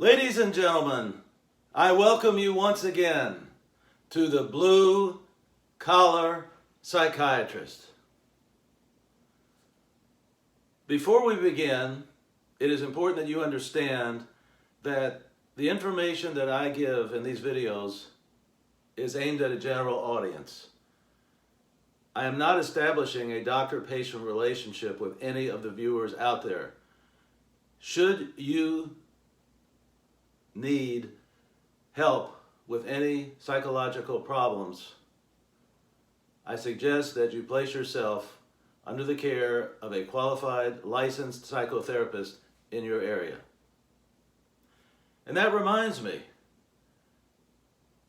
Ladies and gentlemen, I welcome you once again to the Blue Collar Psychiatrist. Before we begin, it is important that you understand that the information that I give in these videos is aimed at a general audience. I am not establishing a doctor-patient relationship with any of the viewers out there. Should you need help with any psychological problems, I suggest that you place yourself under the care of a qualified, licensed psychotherapist in your area. And that reminds me,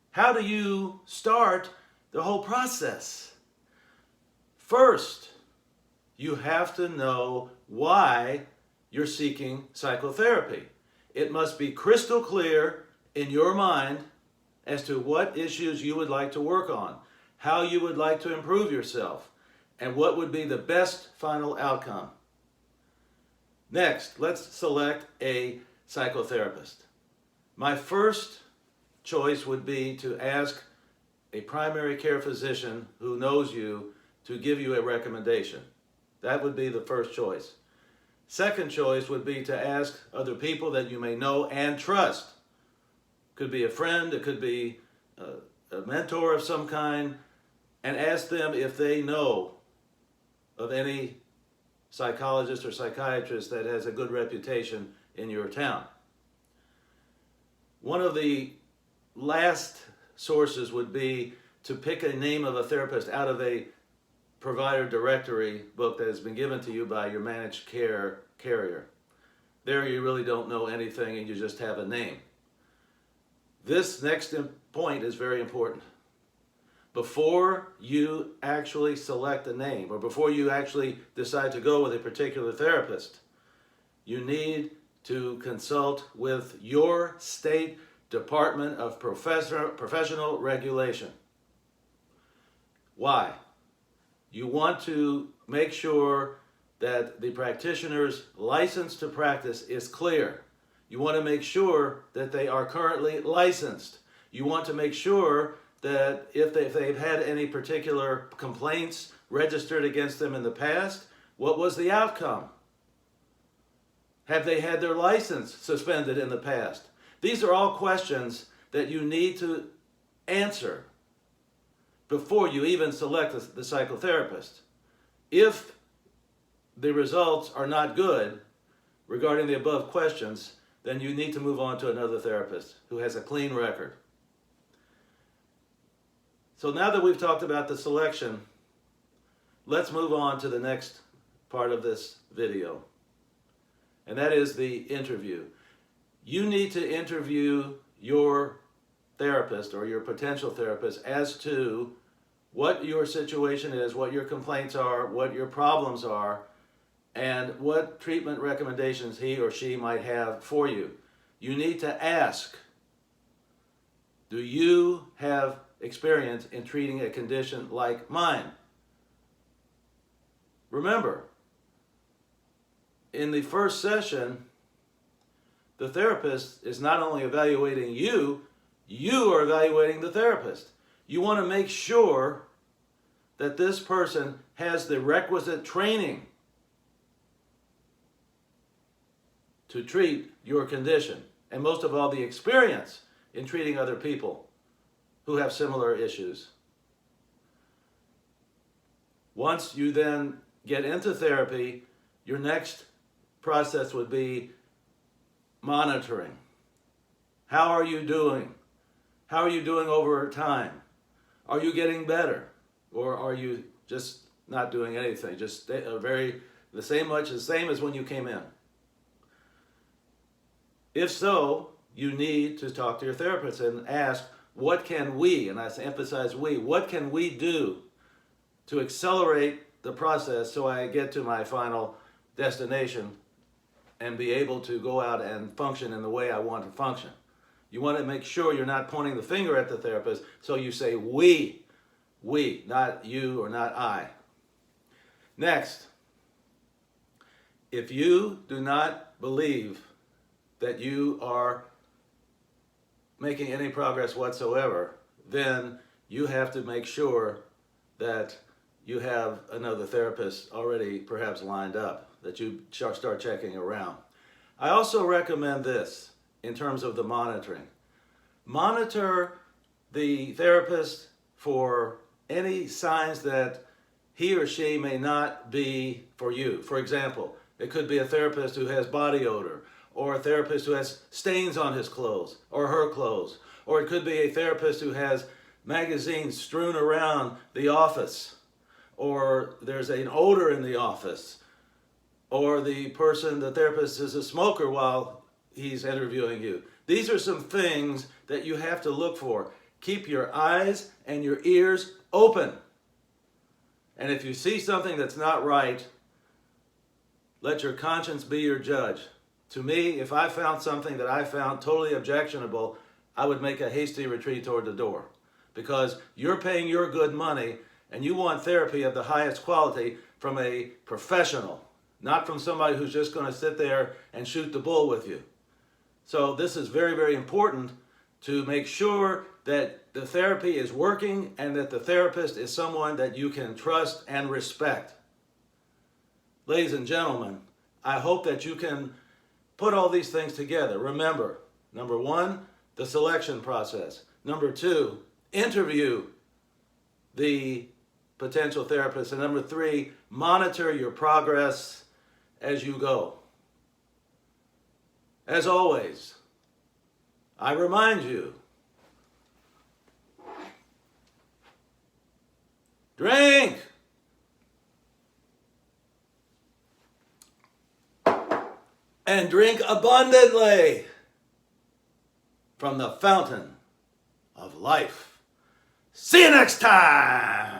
how do you start the whole process? First, you have to know why you're seeking psychotherapy. It must be crystal clear in your mind as to what issues you would like to work on, how you would like to improve yourself, and what would be the best final outcome. Next, let's select a psychotherapist. My first choice would be to ask a primary care physician who knows you to give you a recommendation. That would be the first choice. Second choice would be to ask other people that you may know and trust. Could be a friend, it could be a mentor of some kind, and ask them if they know of any psychologist or psychiatrist that has a good reputation in your town. One of the last sources would be to pick a name of a therapist out of a provider directory book that has been given to you by your managed care carrier. There you really don't know anything and you just have a name. This next point is very important. Before you actually select a name, or before you actually decide to go with a particular therapist, you need to consult with your state Department of Professional Regulation. Why? You want to make sure that the practitioner's license to practice is clear. You want to make sure that they are currently licensed. You want to make sure that if they've had any particular complaints registered against them in the past, what was the outcome? Have they had their license suspended in the past? These are all questions that you need to answer before you even select the psychotherapist. If the results are not good regarding the above questions, then you need to move on to another therapist who has a clean record. So now that we've talked about the selection, let's move on to the next part of this video, and that is the interview. You need to interview your therapist or your potential therapist as to what your situation is, what your complaints are, what your problems are, and what treatment recommendations he or she might have for you. You need to ask, do you have experience in treating a condition like mine? Remember, in the first session, the therapist is not only evaluating you, you are evaluating the therapist. You want to make sure that this person has the requisite training to treat your condition, and most of all, the experience in treating other people who have similar issues. Once you then get into therapy, your next process would be monitoring. How are you doing? How are you doing over time? Are you getting better? Or are you just not doing anything? Just the same as when you came in? If so, you need to talk to your therapist and ask, what can we, and I emphasize we, what can we do to accelerate the process so I get to my final destination and be able to go out and function in the way I want to function? You want to make sure you're not pointing the finger at the therapist, so you say we, not you or not I. Next, if you do not believe that you are making any progress whatsoever, then you have to make sure that you have another therapist already perhaps lined up, that you start checking around. I also recommend this in terms of the monitoring. Monitor the therapist for any signs that he or she may not be for you. For example, it could be a therapist who has body odor, or a therapist who has stains on his clothes or her clothes, or it could be a therapist who has magazines strewn around the office, or there's an odor in the office, or the therapist is a smoker while he's interviewing you. These are some things that you have to look for. Keep your eyes and your ears open. And if you see something that's not right, let your conscience be your judge. To me, if I found something that I found totally objectionable, I would make a hasty retreat toward the door. Because you're paying your good money and you want therapy of the highest quality from a professional, not from somebody who's just going to sit there and shoot the bull with you. So this is very, very important to make sure that the therapy is working and that the therapist is someone that you can trust and respect. Ladies and gentlemen, I hope that you can put all these things together. Remember, number one, the selection process. Number two, interview the potential therapist. And number three, monitor your progress as you go. As always, I remind you, drink! And drink abundantly from the fountain of life. See you next time!